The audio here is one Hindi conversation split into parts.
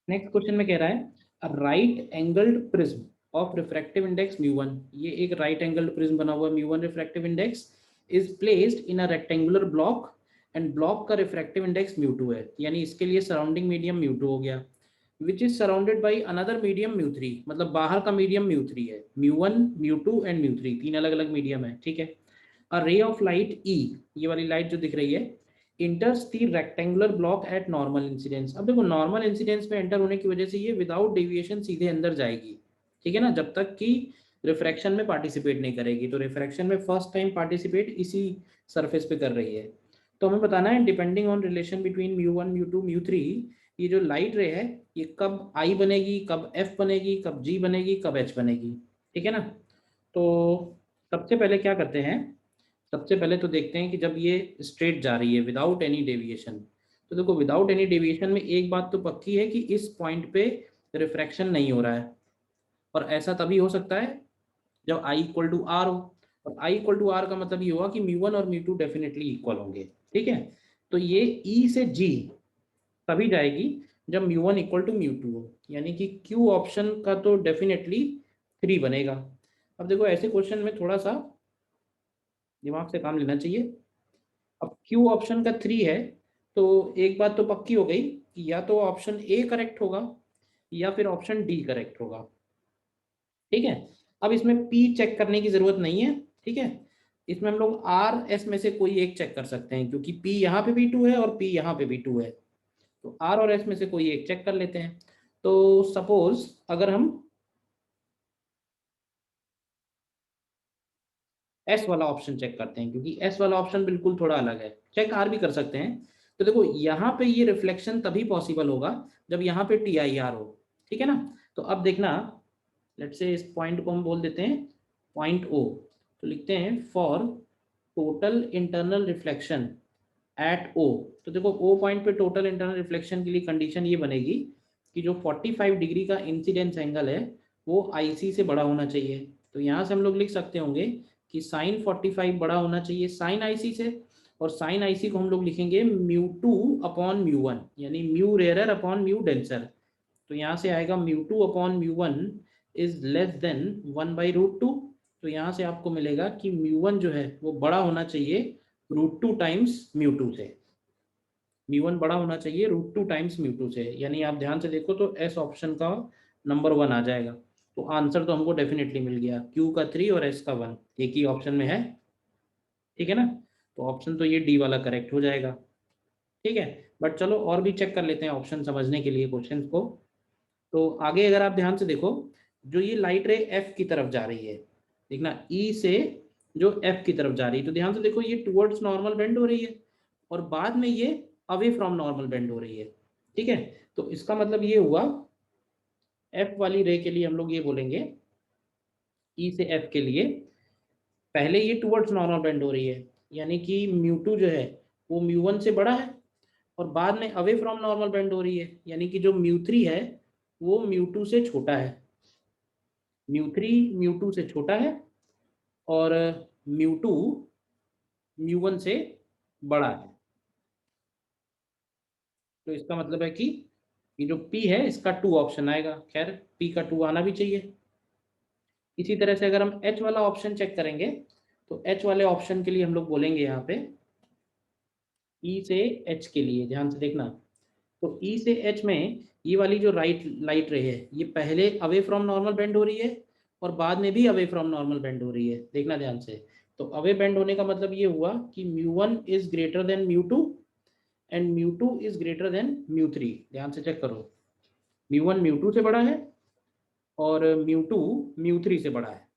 नेक्स्ट क्वेश्चन में कह रहा है right angled prism of refractive index mu 1, ये एक राइट एंगल्ड प्रिज्म बना हुआ है mu 1 refractive index is placed in a rectangular block and block का रिफ्रैक्टिव इंडेक्स म्यू 2 है, यानी इसके लिए सराउंडिंग मीडियम म्यू 2 हो गया, which is surrounded by another medium mu 3, मतलब बाहर का मीडियम म्यू 3 है, म्यू 1 म्यू 2 एंड म्यू 3, तीन अलग अलग मीडियम है, ठीक है। अ रे ऑफ लाइट ई, ये वाली लाइट जो दिख रही है, इंटर्स दी rectangular block eight normal incidence. अब देखो नॉर्मल इंसिडेंस में एंटर होने की वजह से ये विदाउट डेविएशन सीधे अंदर जाएगी, ठीक है ना, जब तक कि रिफ्रैक्शन में पार्टिसिपेट नहीं करेगी। तो रिफ्रैक्शन में फर्स्ट टाइम पार्टिसिपेट इसी सरफेस पे कर रही है। तो हमें बताना है depending on relation between mu 1 mu 2 mu 3, ये जो लाइट रे है ये कब आई बनेगी, कब एफ बनेगी, कब जी बनेगी, कब एच बनेगी, ठीक है ना। तो सबसे पहले क्या करते हैं, सबसे पहले तो देखते हैं कि जब ये स्ट्रेट जा रही है विदाउट एनी डेविएशन, तो देखो विदाउट एनी डेविएशन में एक बात तो पक्की है कि इस पॉइंट पे रिफ्रैक्शन नहीं हो रहा है, और ऐसा तभी हो सकता है जब आई इक्वल टू आर हो, और आई इक्वल टू आर का मतलब ये होगा कि म्यू 1 और म्यू 2 डेफिनेटली इक्वल होंगे, ठीक है। तो ये ई से जी तभी जाएगी जब म्यू 1 इक्वल टू म्यू 2 हो, यानी कि क्यू ऑप्शन का तो डेफिनेटली 3 बनेगा। अब देखो ऐसे क्वेश्चन में थोड़ा सा दिमाग से काम लेना चाहिए। अब क्यू ऑप्शन का 3 है, तो एक बात तो पक्की हो गई कि या तो ऑप्शन ए करेक्ट होगा या फिर ऑप्शन डी करेक्ट होगा, ठीक है। अब इसमें पी चेक करने की जरूरत नहीं है, ठीक है, इसमें हम लोग आर एस में से कोई एक चेक कर सकते हैं, क्योंकि पी यहाँ पे भी 2 है और पी यहाँ पे भी 2 है, तो आर और एस में से कोई एक चेक कर लेते हैं। तो सपोज अगर हम एस वाला ऑप्शन चेक करते हैं, क्योंकि एस वाला ऑप्शन बिल्कुल थोड़ा अलग है, चेक आर भी कर सकते हैं। तो देखो यहाँ पे ये रिफ्लेक्शन तभी पॉसिबल होगा जब यहाँ पे टी आई आर हो, ठीक है ना। तो अब देखना, लेट्स से इस पॉइंट को हम बोल देते हैं पॉइंट ओ, तो लिखते हैं for total internal reflection at O. तो देखो ओ पॉइंट पे टोटल इंटरनल रिफ्लेक्शन के लिए कंडीशन ये बनेगी कि जो 45 डिग्री का इंसिडेंस एंगल है वो आईसी से बड़ा होना चाहिए। तो यहाँ से हम लोग लिख सकते होंगे कि साइन 45 बड़ा होना चाहिए साइन आईसी से, और साइन आईसी को हम लोग लिखेंगे म्यू 2 अपॉन म्यू 1, यानी mu rarer upon mu denser. तो यहाँ से आएगा mu 2 upon mu 1 is less than 1/√2। तो यहाँ से आपको मिलेगा कि म्यू 1 जो है वो बड़ा होना चाहिए √2 टाइम्स म्यू 2 से, म्यू 1 बड़ा होना चाहिए √2 टाइम्स म्यू 2 से, यानी आप ध्यान से देखो तो एस ऑप्शन का नंबर 1 आ जाएगा। तो आंसर तो हमको डेफिनेटली मिल गया, क्यू का 3 और एस का 1 एक ही ऑप्शन में है, ठीक है ना। तो ऑप्शन तो ये डी वाला करेक्ट हो जाएगा, ठीक है। बट चलो और भी चेक कर लेते हैं ऑप्शन समझने के लिए क्वेश्चन को। तो आगे अगर आप ध्यान से देखो, जो ये लाइट रे एफ की तरफ जा रही है, देखना ई से जो एफ की तरफ जा रही है, तो ध्यान से देखो ये टुवर्ड्स नॉर्मल बेंड हो रही है और बाद में ये अवे फ्रॉम नॉर्मल बेंड हो रही है, ठीक है। तो इसका मतलब ये हुआ एफ वाली रे के लिए हम लोग ये बोलेंगे, ई से एफ के लिए पहले ये टुवर्ड्स नॉर्मल बेंड हो रही है, यानी कि म्यू 2 जो है वो म्यू 1 से बड़ा है, और बाद में अवे फ्रॉम नॉर्मल बेंड हो रही है, यानी कि जो म्यू 3 है वो म्यू 2 से छोटा है, म्यू 3 म्यू 2 से छोटा है, और म्यू 2 म्यू 1 से बड़ा है। तो इसका मतलब है कि ये जो P है इसका 2 ऑप्शन आएगा, खैर P का 2 आना भी चाहिए। इसी तरह से अगर हम H वाला ऑप्शन चेक करेंगे, तो H वाले ऑप्शन के लिए हम लोग बोलेंगे यहाँ पे E से H के लिए, ध्यान से देखना, तो E से H में ये वाली जो राइट लाइट रे है ये पहले अवे फ्रॉम नॉर्मल बेंड हो रही है और बाद में भी अवे फ्रॉम नॉर्मल बेंड हो रही है, देखना ध्यान से। तो अवे बेंड होने का मतलब ये हुआ कि mu 1 is greater than mu 2 and mu 2 is greater than mu 3, ध्यान से चेक करो, म्यू 1 म्यू 2 से बड़ा है और म्यू 2 म्यू 3 से बड़ा है।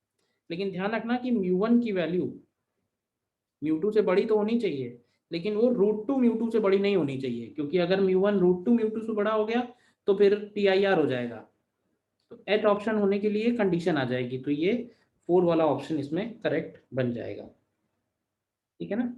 लेकिन ध्यान रखना कि म्यू 1 की वैल्यू म्यू 2 से बड़ी तो होनी चाहिए, लेकिन वो √2 म्यू 2 से बड़ी नहीं होनी चाहिए, क्योंकि अगर म्यू 1 √2 म्यू 2 से बड़ा हो गया तो फिर टी आई आर हो जाएगा। तो एच ऑप्शन होने के लिए कंडीशन आ जाएगी, तो ये 4 वाला ऑप्शन इसमें करेक्ट बन जाएगा, ठीक है ना।